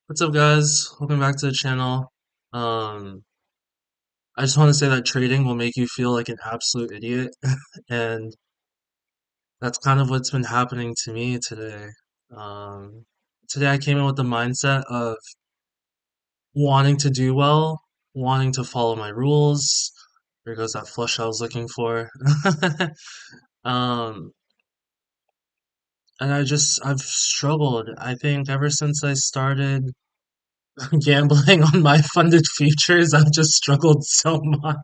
What's up, guys? Welcome back to the channel. Um, I just want to say that trading will make you feel like an absolute idiot, and that's kind of what's been happening to me today. Um, Today I came in with the mindset of wanting to do well, wanting to follow my rules. There goes that flush I was looking for. Um, and I've struggled. I think ever since I started gambling on my funded futures, I've just struggled so much.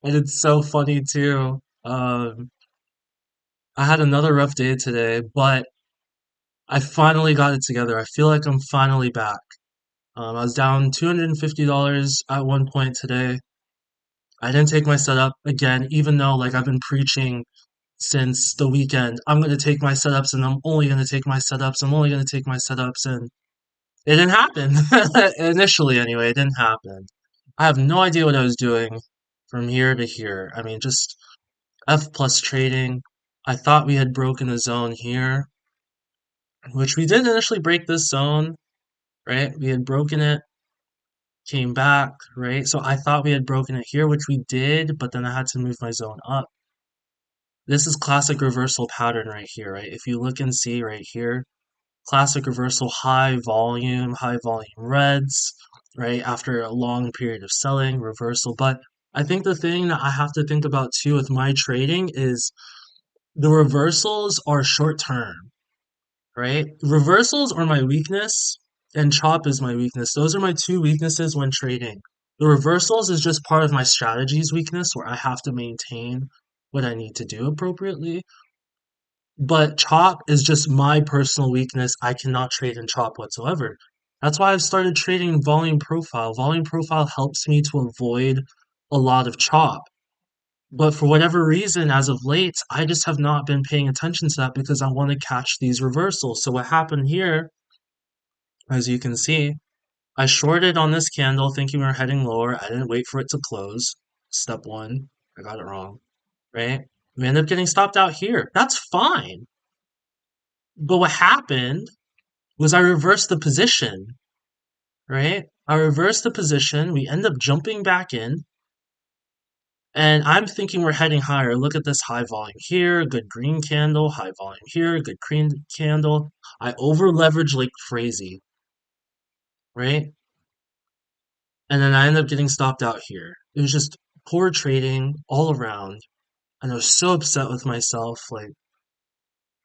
And it's so funny too. I had another rough day today, but I finally got it together. I feel like I'm finally back. I was down $250 at one point today. I didn't take my setup again, even though like I've been preaching since the weekend. I'm gonna take my setups and I'm only gonna take my setups. I'm only gonna take my setups and it didn't happen. Initially anyway, it didn't happen. I have no idea what I was doing from here to here. I mean, just F plus trading. I thought we had broken a zone here, which we did initially break this zone, right? We had broken it, came back, right? So I thought we had broken it here, which we did, but then I had to move my zone up. This is classic reversal pattern right here, right? If you look and see right here, classic reversal, high volume reds, right? After a long period of selling, reversal. But I think the thing that I have to think about too with my trading is the reversals are short term, right? Reversals are my weakness, and chop is my weakness. Those are my two weaknesses when trading. The reversals is just part of my strategy's weakness where I have to maintain what I need to do appropriately. But chop is just my personal weakness. I cannot trade in chop whatsoever. That's why I've started trading volume profile. Volume profile helps me to avoid a lot of chop. But for whatever reason, as of late, I just have not been paying attention to that because I want to catch these reversals. So what happened here, as you can see, I shorted on this candle thinking we were heading lower. I didn't wait for it to close. Step one, I got it wrong, right? We ended up getting stopped out here. That's fine. But what happened was I reversed the position, right? I reversed the position. We end up jumping back in. And I'm thinking we're heading higher. Look at this high volume here, good green candle, high volume here, good green candle. I over leverage like crazy, right? And then I end up getting stopped out here. It was just poor trading all around. And I was so upset with myself. Like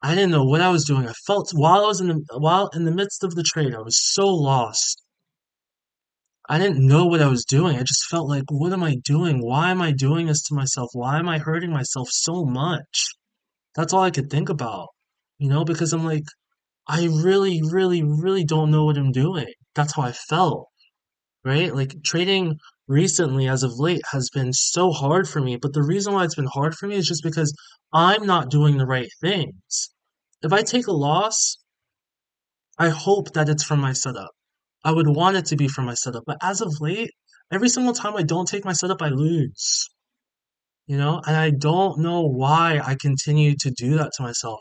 I didn't know what I was doing. I felt while in the midst of the trade, I was so lost. I didn't know what I was doing. I just felt like, what am I doing? Why am I doing this to myself? Why am I hurting myself so much? That's all I could think about, because I'm like, I really, really, really don't know what I'm doing. That's how I felt, right? Like trading recently, as of late, has been so hard for me. But the reason why it's been hard for me is just because I'm not doing the right things. If I take a loss, I hope that it's from my setup. I would want it to be from my setup. But as of late, every single time I don't take my setup, I lose. And I don't know why I continue to do that to myself.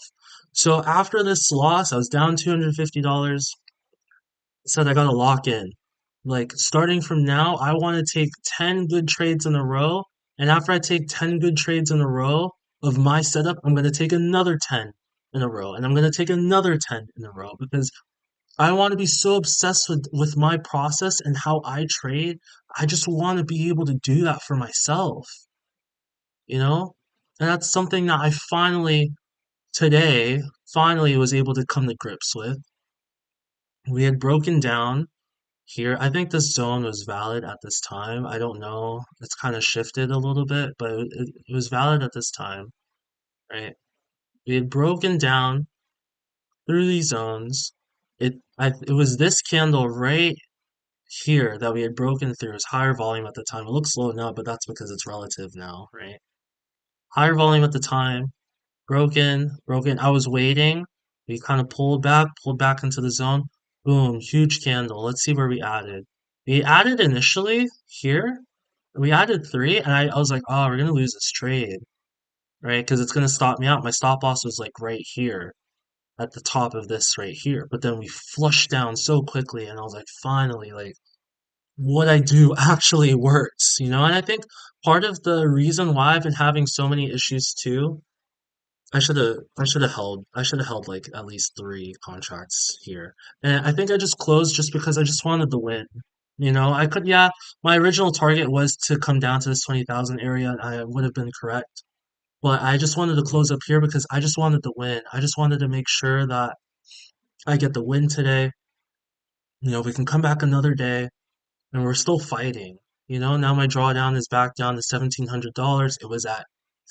So after this loss, I was down $250. Said I gotta lock in. Like starting from now, I want to take 10 good trades in a row. And after I take 10 good trades in a row of my setup, I'm gonna take another 10 in a row. And I'm gonna take another 10 in a row because I want to be so obsessed with my process and how I trade. I just want to be able to do that for myself, you know? And that's something that I today, finally was able to come to grips with. We had broken down here. I think this zone was valid at this time. I don't know. It's kind of shifted a little bit, but it was valid at this time, right? We had broken down through these zones. It was this candle right here that we had broken through. Is higher volume at the time. It looks low now, but that's because it's relative now, right? Higher volume at the time, broken. I was waiting. We kind of pulled back into the zone. Boom, huge candle. Let's see where we added. We added initially here. We added three, and I was like, oh, we're gonna lose this trade, right? Because it's gonna stop me out. My stop loss was like right here. at the top of this right here. But then we flushed down so quickly, and I was like, finally, like what I do actually works, you know? And I think part of the reason why I've been having so many issues too, I should have held like at least three contracts here. And I think I just closed just because I just wanted the win. You know, I could, yeah, my original target was to come down to this 20,000 area, and I would have been correct. But I just wanted to close up here because I just wanted the win. I just wanted to make sure that I get the win today. You know, we can come back another day and we're still fighting. You know, now my drawdown is back down to $1,700. It was at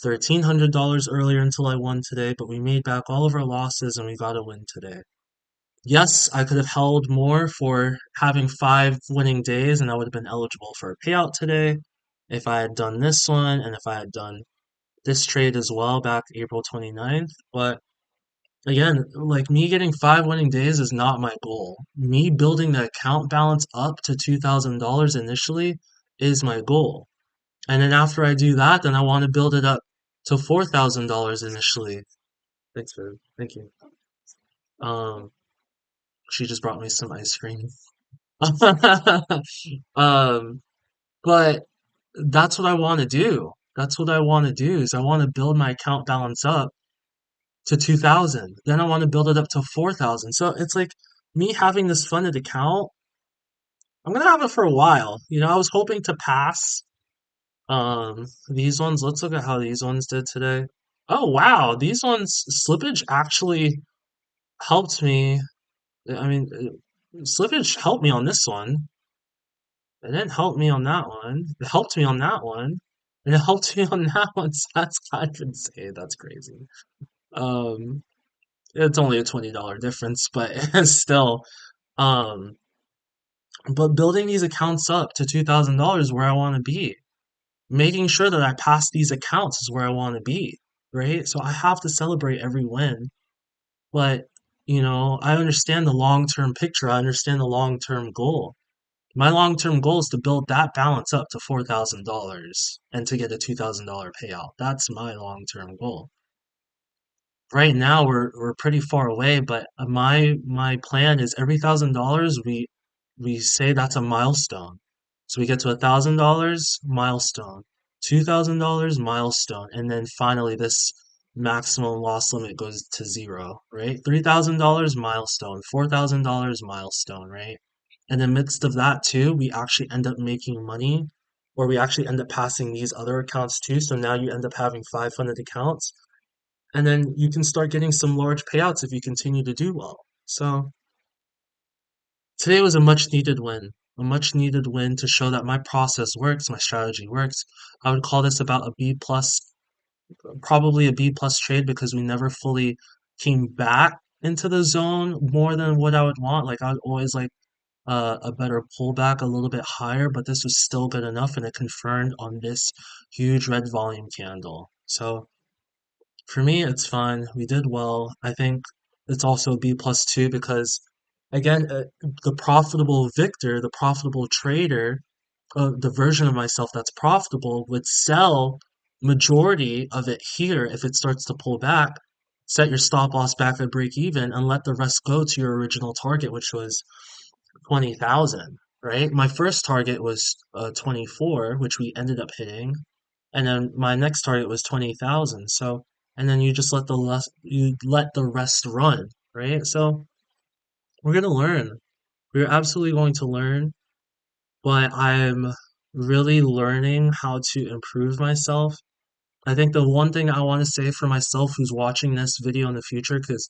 $1,300 earlier until I won today, but we made back all of our losses and we got a win today. Yes, I could have held more for having 5 winning days and I would have been eligible for a payout today if I had done this one and if I had done this trade as well back April 29th. But again, like me getting 5 winning days is not my goal. Me building the account balance up to $2,000 initially is my goal. And then after I do that, then I want to build it up to $4,000 initially. Thanks, babe. Thank you. Um, she just brought me some ice cream. Um, but that's what I want to do. That's what I want to do is I want to build my account balance up to 2,000. Then I want to build it up to 4,000. So it's like me having this funded account, I'm gonna have it for a while. You know, I was hoping to pass these ones. Let's look at how these ones did today. Oh wow, these ones slippage actually helped me. I mean, slippage helped me on this one. It didn't help me on that one. It helped me on that one. And it helped me on that one. So that's kind of insane. That's crazy. Um, it's only a $20 difference, but it's still. Um, but building these accounts up to $2,000 is where I want to be. Making sure that I pass these accounts is where I want to be, right? So I have to celebrate every win. But, you know, I understand the long-term picture. I understand the long-term goal. My long-term goal is to build that balance up to $4,000 and to get a $2,000 payout. That's my long-term goal. Right now we're pretty far away, but my plan is every $1,000 we say that's a milestone. So we get to $1,000 milestone, $2,000 milestone, and then finally this maximum loss limit goes to zero, right? $3,000 milestone, $4,000 milestone, right? And in the midst of that too, we actually end up making money, or we actually end up passing these other accounts too. So now you end up having 500 accounts and then you can start getting some large payouts if you continue to do well. So today was a much needed win to show that my process works, my strategy works. I would call this about a B plus, probably a B plus trade because we never fully came back into the zone more than what I would want. Like I'd always like a better pullback a little bit higher, but this was still good enough and it confirmed on this huge red volume candle. So for me, it's fine. We did well. I think it's also B plus two because, again, the profitable victor, the profitable trader, the version of myself that's profitable would sell majority of it here if it starts to pull back. Set your stop loss back at break even and let the rest go to your original target, which was 20,000, right? My first target was 24, which we ended up hitting, and then my next target was 20,000. So, and then you just let the rest run, right? So we're gonna learn. We're absolutely going to learn, but I'm really learning how to improve myself. I think the one thing I want to say for myself who's watching this video in the future, because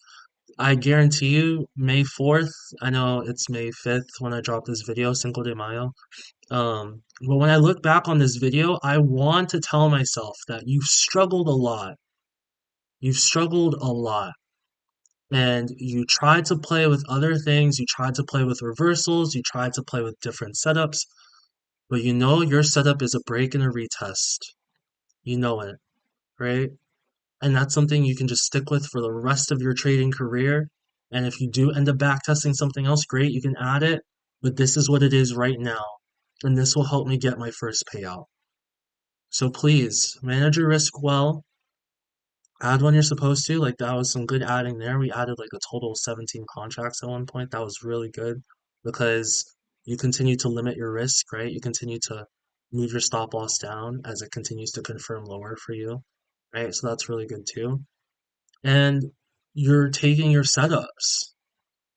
I guarantee you, May 4th, I know it's May 5th when I drop this video, Cinco de Mayo. But when I look back on this video, I want to tell myself that you've struggled a lot. You've struggled a lot. And you tried to play with other things. You tried to play with reversals. You tried to play with different setups. But you know your setup is a break and a retest. You know it, right? And that's something you can just stick with for the rest of your trading career. And if you do end up backtesting something else, great, you can add it. But this is what it is right now. And this will help me get my first payout. So please manage your risk well. add when you're supposed to. Like that was some good adding there. We added like a total of 17 contracts at one point. That was really good because you continue to limit your risk, right? You continue to move your stop loss down as it continues to confirm lower for you, right? So that's really good too. And you're taking your setups,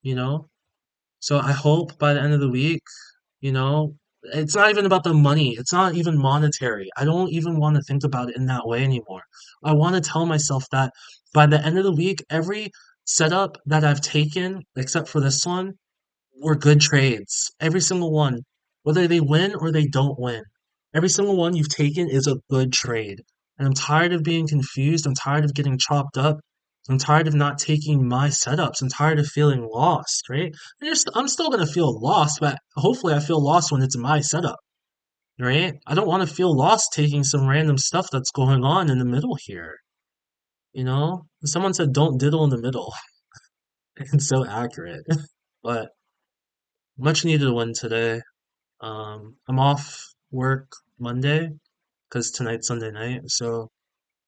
you know? So I hope by the end of the week, you know, it's not even about the money. It's not even monetary. I don't even want to think about it in that way anymore. I want to tell myself that by the end of the week, every setup that I've taken, except for this one, were good trades. Every single one, whether they win or they don't win. Every single one you've taken is a good trade. And I'm tired of being confused. I'm tired of getting chopped up. I'm tired of not taking my setups. I'm tired of feeling lost, right? I'm still going to feel lost, but hopefully I feel lost when it's my setup, right? I don't want to feel lost taking some random stuff that's going on in the middle here, you know? Someone said don't diddle in the middle. It's so accurate. But much needed win today. I'm off work Monday because tonight's Sunday night. So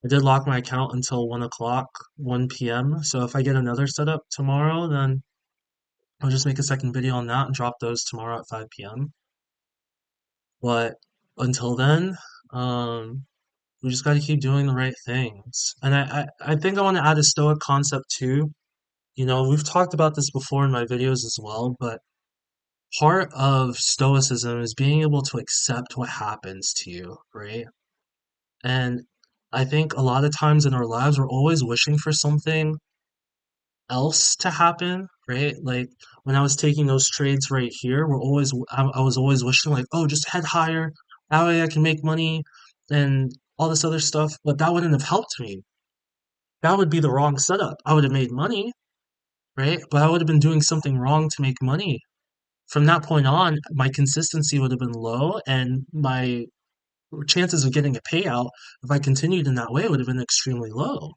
I did lock my account until 1 o'clock, 1 p.m. So if I get another setup tomorrow, then I'll just make a second video on that and drop those tomorrow at 5 p.m. But until then, um, we just got to keep doing the right things. And I think I want to add a stoic concept too. You know, we've talked about this before in my videos as well, but part of stoicism is being able to accept what happens to you, right? And I think a lot of times in our lives, we're always wishing for something else to happen, right? Like when I was taking those trades right here, I was always wishing like, oh, just head higher. That way I can make money and all this other stuff. But that wouldn't have helped me. That would be the wrong setup. I would have made money, right? But I would have been doing something wrong to make money. From that point on, my consistency would have been low and my chances of getting a payout, if I continued in that way, would have been extremely low,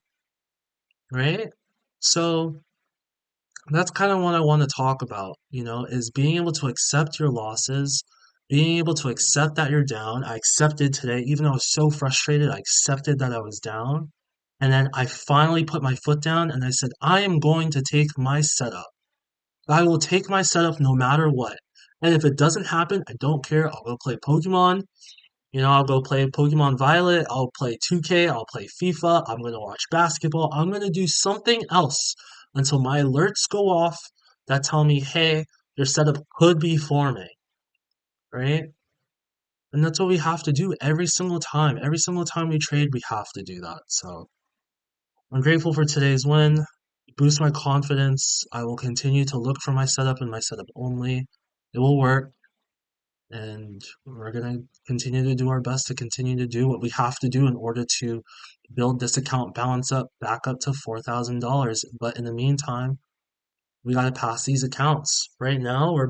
right? So that's kind of what I want to talk about, you know, is being able to accept your losses, being able to accept that you're down. I accepted today, even though I was so frustrated, I accepted that I was down. And then I finally put my foot down and I said, I am going to take my setup. I will take my setup no matter what. And if it doesn't happen, I don't care. I'll go play Pokemon. You know, I'll go play Pokemon Violet, I'll play 2K, I'll play FIFA, I'm gonna watch basketball, I'm gonna do something else until my alerts go off that tell me, hey, your setup could be forming, right? And that's what we have to do every single time. Every single time we trade, we have to do that. So I'm grateful for today's win. Boost my confidence. I will continue to look for my setup and my setup only. It will work. And we're going to continue to do our best to continue to do what we have to do in order to build this account balance up back up to $4,000. But in the meantime, we got to pass these accounts. Right now, I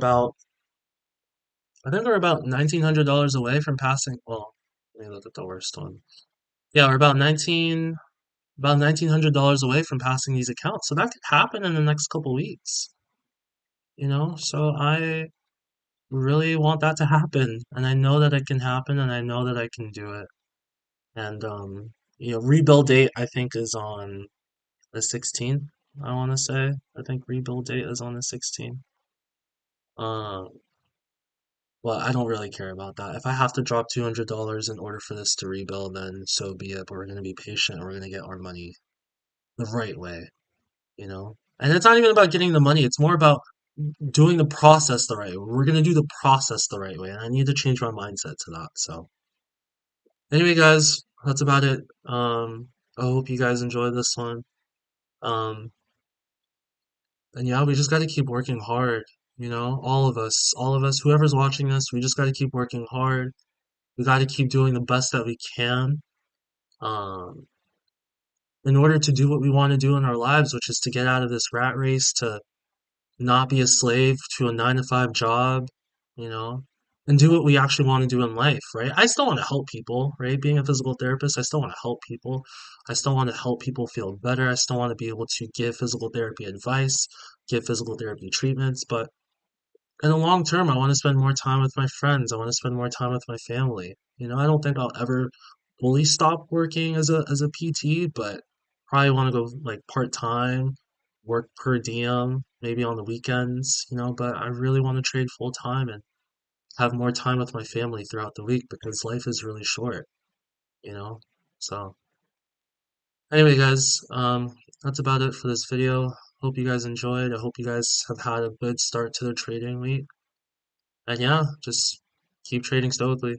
think we're about $1,900 away from passing. Well, let me look at the worst one. Yeah, we're about $1,900 away from passing these accounts. So that could happen in the next couple weeks, you know? So I really want that to happen. And I know that it can happen and I know that I can do it. And you know, rebuild date I think is on the 16th. I want to say. I think rebuild date is on the 16th. Uh, well, I don't really care about that. If I have to drop $200 in order for this to rebuild, then so be it. But we're gonna be patient. And we're gonna get our money the right way, you know. And it's not even about getting the money. It's more about doing the process the right way. We're gonna do the process the right way, and I need to change my mindset to that. So anyway, guys, that's about it. I hope you guys enjoyed this one. Um, And yeah, we just got to keep working hard, you know, all of us, whoever's watching this, we just got to keep working hard. We got to keep doing the best that we can, um, in order to do what we want to do in our lives, which is to get out of this rat race, to not be a slave to a 9 to 5 job, you know, and do what we actually want to do in life, right? I still want to help people, right? Being a physical therapist, I still want to help people. I still want to help people feel better. I still want to be able to give physical therapy advice, give physical therapy treatments, but in the long term, I want to spend more time with my friends. I want to spend more time with my family. You know, I don't think I'll ever fully stop working as a PT, but probably want to go like part-time, work per diem, maybe on the weekends, but I really want to trade full-time and have more time with my family throughout the week because life is really short, you know? So, anyway, guys, that's about it for this video. Hope you guys enjoyed. I hope you guys have had a good start to the trading week. And yeah, just keep trading stoically.